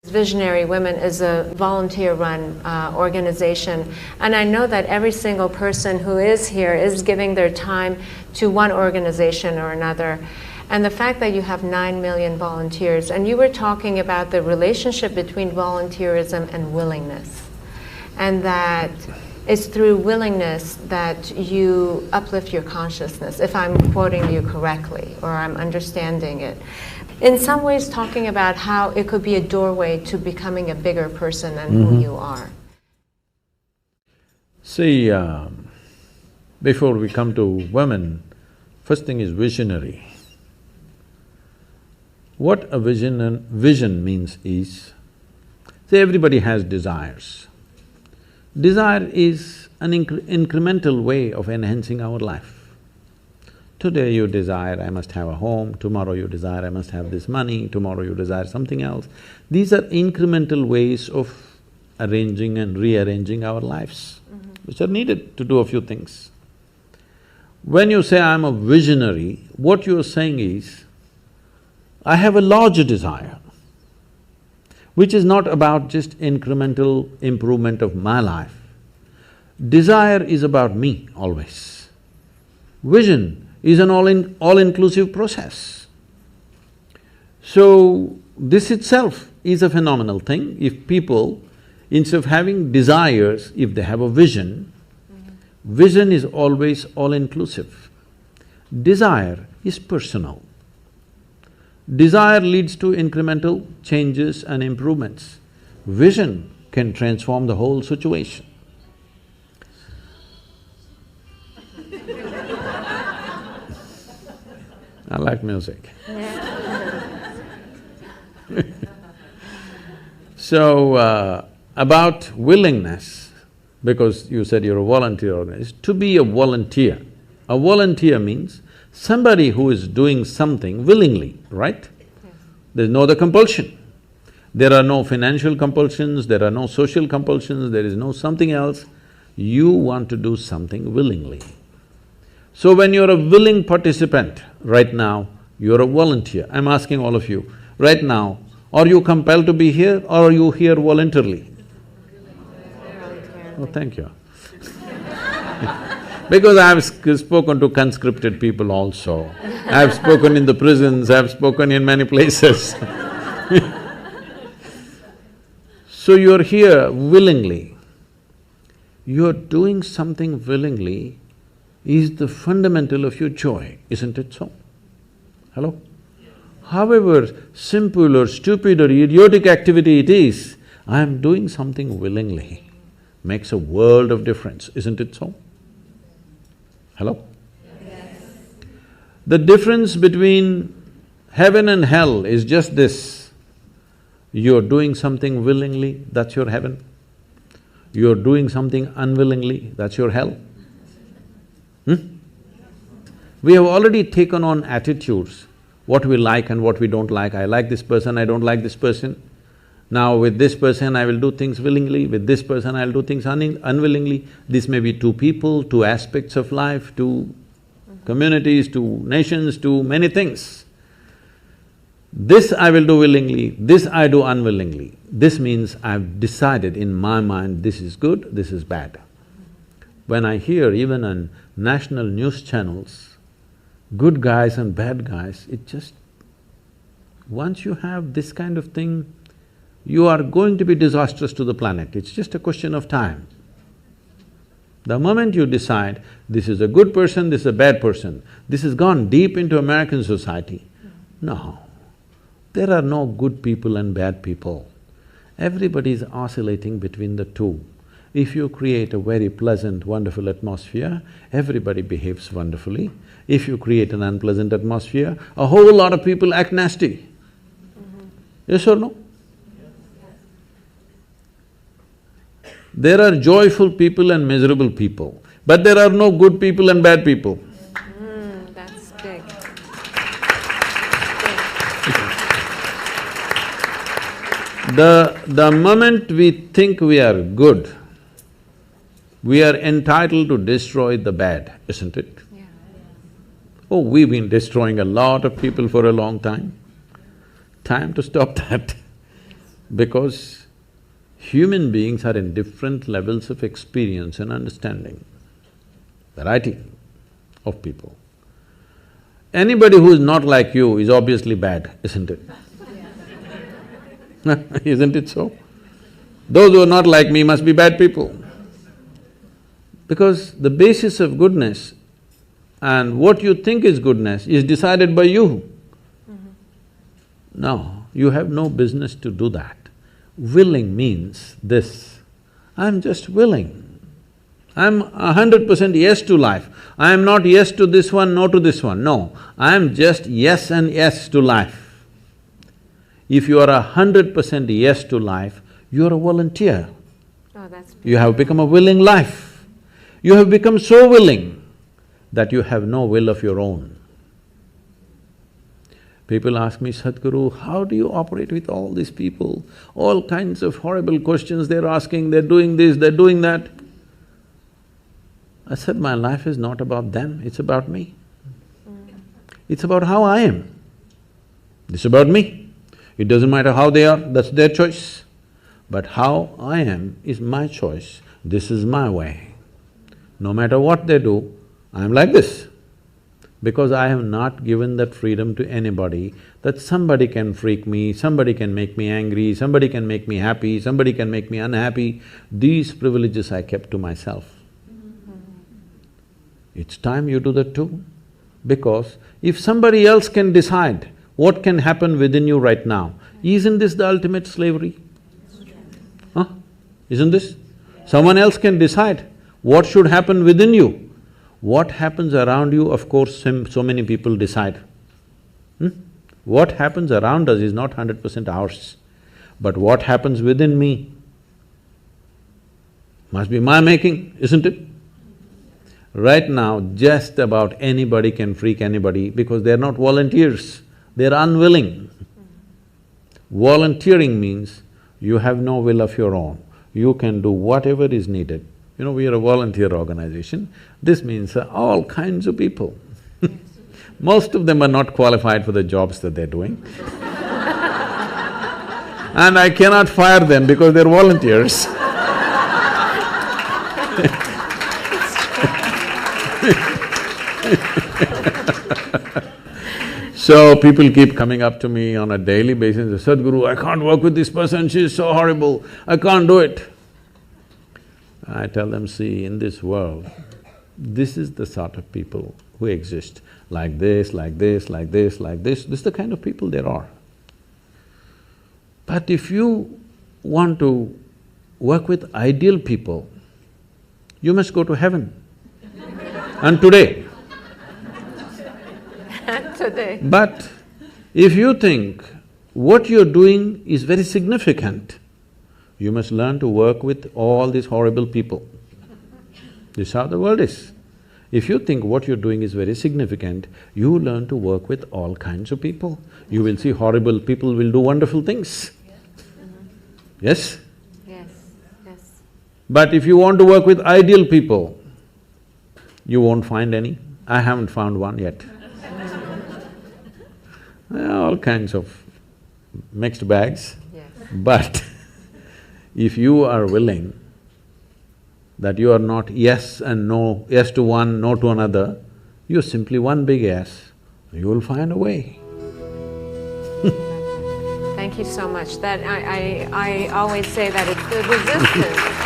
Visionary Women is a volunteer-run organization, and I know that every single person who is here is giving their time to one organization or another. And the fact that you have 9 million volunteers, and you were talking about the relationship between volunteerism and willingness, and that it's through willingness that you uplift your consciousness, if I'm quoting you correctly, or I'm understanding it. In some ways talking about how it could be a doorway to becoming a bigger person than who you are. See, before we come to women, first thing is visionary. What a vision means is, say everybody has desires. Desire is an incremental way of enhancing our life. Today you desire, I must have a home, tomorrow you desire, I must have this money, tomorrow you desire something else. These are incremental ways of arranging and rearranging our lives, which are needed to do a few things. When you say, I'm a visionary, what you're saying is, I have a larger desire, which is not about just incremental improvement of my life. Desire is about me always. Vision is an all-inclusive process. So, this itself is a phenomenal thing. If people, instead of having desires, if they have a vision, vision is always all-inclusive. Desire is personal. Desire leads to incremental changes and improvements. Vision can transform the whole situation. I like music. So, about willingness, because you said you're a volunteer organization, to be a volunteer means somebody who is doing something willingly, right? Yes. There's no other compulsion. There are no financial compulsions, there are no social compulsions, there is no something else. You want to do something willingly. So when you're a willing participant, right now, you're a volunteer. I'm asking all of you, right now, are you compelled to be here or are you here voluntarily? Oh, thank you. Because I've spoken to conscripted people also. I've spoken in the prisons, I've spoken in many places. So you're here willingly. You're doing something willingly is the fundamental of your joy, isn't it so? Hello? However simple or stupid or idiotic activity it is, I am doing something willingly, makes a world of difference, isn't it so? Hello? Yes. The difference between heaven and hell is just this. You're doing something willingly, that's your heaven. You're doing something unwillingly, that's your hell. We have already taken on attitudes, what we like and what we don't like. I like this person, I don't like this person. Now with this person I will do things willingly, with this person I'll do things unwillingly. This may be two people, two aspects of life, two communities, two nations, two many things. This I will do willingly, this I do unwillingly. This means I've decided in my mind this is good, this is bad. When I hear even on national news channels, good guys and bad guys, it just… once you have this kind of thing, you are going to be disastrous to the planet, it's just a question of time. The moment you decide, this is a good person, this is a bad person, this has gone deep into American society. No, there are no good people and bad people. Everybody is oscillating between the two. If you create a very pleasant, wonderful atmosphere, everybody behaves wonderfully. If you create an unpleasant atmosphere, a whole lot of people act nasty. Yes or no? There are joyful people and miserable people, but there are no good people and bad people. That's big. The moment we think we are good, we are entitled to destroy the bad, isn't it? Yeah. Oh, we've been destroying a lot of people for a long time. Time to stop that. Because human beings are in different levels of experience and understanding, variety of people. Anybody who is not like you is obviously bad, isn't it? Isn't it so? Those who are not like me must be bad people. Because the basis of goodness and what you think is goodness is decided by you. No, you have no business to do that. Willing means this, I'm just willing. I'm 100% yes to life. I am not yes to this one, no to this one, no. I am just yes and yes to life. If you are 100% yes to life, you are a volunteer. Oh, that's beautiful. You have become a willing life. You have become so willing that you have no will of your own. People ask me, Sadhguru, how do you operate with all these people? All kinds of horrible questions they're asking, they're doing this, they're doing that. I said, my life is not about them, it's about me. It's about how I am. It's about me. It doesn't matter how they are, that's their choice. But how I am is my choice, this is my way. No matter what they do, I'm like this. Because I have not given that freedom to anybody, that somebody can freak me, somebody can make me angry, somebody can make me happy, somebody can make me unhappy. These privileges I kept to myself. It's time you do that too. Because if somebody else can decide what can happen within you right now, isn't this the ultimate slavery? Huh? Isn't this? Someone else can decide what should happen within you. What happens around you, of course, so many people decide. What happens around us is not 100% ours. But what happens within me must be my making, isn't it? Right now, just about anybody can freak anybody because they're not volunteers, they're unwilling. Volunteering means you have no will of your own, you can do whatever is needed. You know, we are a volunteer organization, this means all kinds of people. Most of them are not qualified for the jobs that they're doing. And I cannot fire them because they're volunteers. So people keep coming up to me on a daily basis, Sadhguru, I can't work with this person, she's so horrible, I can't do it. I tell them, see, in this world, this is the sort of people who exist, like this, like this, like this, like this is the kind of people there are. But if you want to work with ideal people, you must go to heaven. And today. Today. But if you think what you're doing is very significant, you must learn to work with all these horrible people. This is how the world is. If you think what you're doing is very significant, you learn to work with all kinds of people. You will see horrible people will do wonderful things. Yes? Yes, yes. But if you want to work with ideal people, you won't find any. I haven't found one yet. All kinds of mixed bags. Yes. But if you are willing that you are not yes and no, yes to one, no to another, you're simply one big yes, you will find a way. Thank you so much. That I always say that it's the resistance